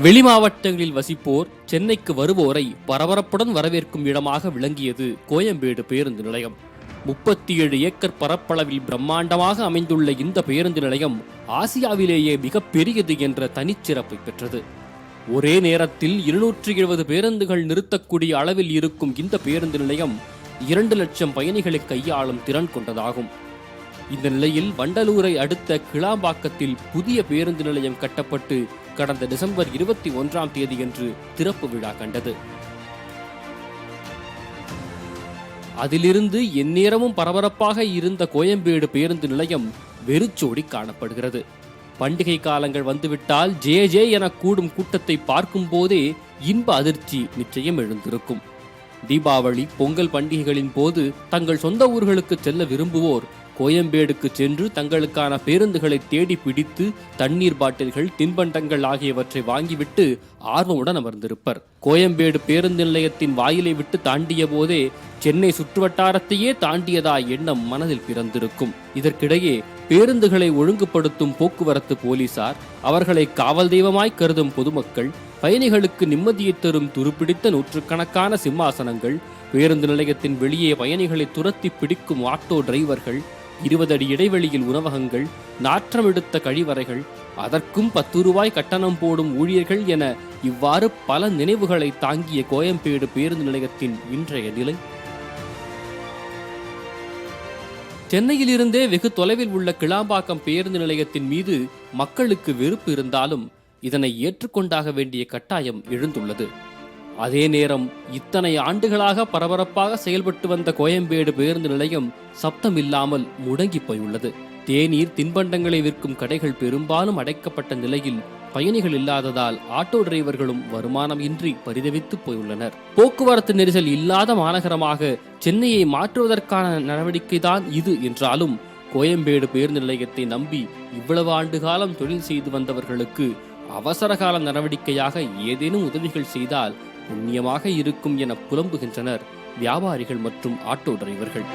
வெளி மாவட்டங்களில் வசிப்போர் சென்னைக்கு வருவோரை பரபரப்புடன் வரவேற்கும் இடமாக விளங்கியது கோயம்பேடு பேருந்து நிலையம். 37 ஏக்கர் பரப்பளவில் பிரம்மாண்டமாக அமைந்துள்ள இந்த பேருந்து நிலையம் ஆசியாவிலேயே மிகப்பெரியது என்ற தனிச்சிறப்பை பெற்றது. ஒரே நேரத்தில் 270 பேருந்துகள் நிறுத்தக்கூடிய அளவில் இருக்கும் இந்த பேருந்து நிலையம் 2 லட்சம் பயணிகளை கையாளும் திறன் கொண்டதாகும். இந்த நிலையில் வண்டலூரை அடுத்த கிளாம்பாக்கத்தில் புதிய பேருந்து நிலையம் கட்டப்பட்டு கடந்த டிசம்பர் 21ஆம் தேதியன்று திறப்பு விழா கண்டது. அதிலிருந்து எந்நேரமும் பரபரப்பாக இருந்த கோயம்பேடு பேருந்து நிலையம் வெறிச்சோடி காணப்படுகிறது. பண்டிகை காலங்கள் வந்துவிட்டால் ஜே ஜே என கூடும் கூட்டத்தை பார்க்கும் போதே இன்ப அதிர்ச்சி நிச்சயம் எழுந்திருக்கும். தீபாவளி, பொங்கல் பண்டிகைகளின் போது தங்கள் சொந்த ஊர்களுக்கு செல்ல விரும்புவோர் கோயம்பேடுக்கு சென்று தங்களுக்கான பேருந்துகளை தேடி பிடித்து தண்ணீர் பாட்டில்கள், தின்பண்டங்கள் ஆகியவற்றை வாங்கிவிட்டு ஆர்வமுடன் அமர்ந்திருப்பர். கோயம்பேடு பேருந்து நிலையத்தின் வாயிலை விட்டு தாண்டிய போதே சென்னை சுற்றுவட்டாரத்தையே தாண்டியதா எண்ணம் மனதில் பிறந்திருக்கும். இதற்கிடையே பேருந்துகளை ஒழுங்குபடுத்தும் போக்குவரத்து போலீசார், அவர்களை காவல் தெய்வமாய் கருதும் பொதுமக்கள், பயணிகளுக்கு நிம்மதியை தரும் துருப்பிடித்த நூற்றுக்கணக்கான சிம்மாசனங்கள், பேருந்து நிலையத்தின் வெளியே பயணிகளை துரத்தி பிடிக்கும் ஆட்டோ டிரைவர்கள், 20 அடி இடைவெளியில் உணவகங்கள், நாற்றம் எடுத்த கழிவறைகள், அதற்கும் 10 ரூபாய் கட்டணம் போடும் ஊழியர்கள் என இவ்வாறு பல நினைவுகளை தாங்கிய கோயம்பேடு பேருந்து நிலையத்தின் இன்றைய நிலை. சென்னையிலிருந்தே வெகு தொலைவில் உள்ள கிளாம்பாக்கம் பேருந்து நிலையத்தின் மீது மக்களுக்கு வெறுப்பு இருந்தாலும் இதனை ஏற்றுக்கொண்டாக வேண்டிய கட்டாயம் எழுந்துள்ளது. அதே நேரம் இத்தனை ஆண்டுகளாக பரபரப்பாக செயல்பட்டு வந்த கோயம்பேடு பேருந்து நிலையம் சப்தமில்லாமல் முடங்கி போயுள்ளது. தேநீர், தின்பண்டங்களை விற்கும் கடைகள் பெரும்பாலும் அடைக்கப்பட்ட நிலையில் பயணிகள் இல்லாததால் ஆட்டோ டிரைவர்களும் வருமானம் இன்றி பரிதவித்து போயுள்ளனர். போக்குவரத்து நெரிசல் இல்லாத மாநகரமாக சென்னையை மாற்றுவதற்கான நடவடிக்கைதான் இது என்றாலும் கோயம்பேடு பேருந்து நிலையத்தை நம்பி இவ்வளவு ஆண்டு காலம் தொழில் செய்து வந்தவர்களுக்கு அவசரகால நடவடிக்கையாக ஏதேனும் உதவிகள் செய்தால் புண்ணியமாக இருக்கும் என புலம்புகின்றனர் வியாபாரிகள் மற்றும் ஆட்டோ டிரைவர்கள்.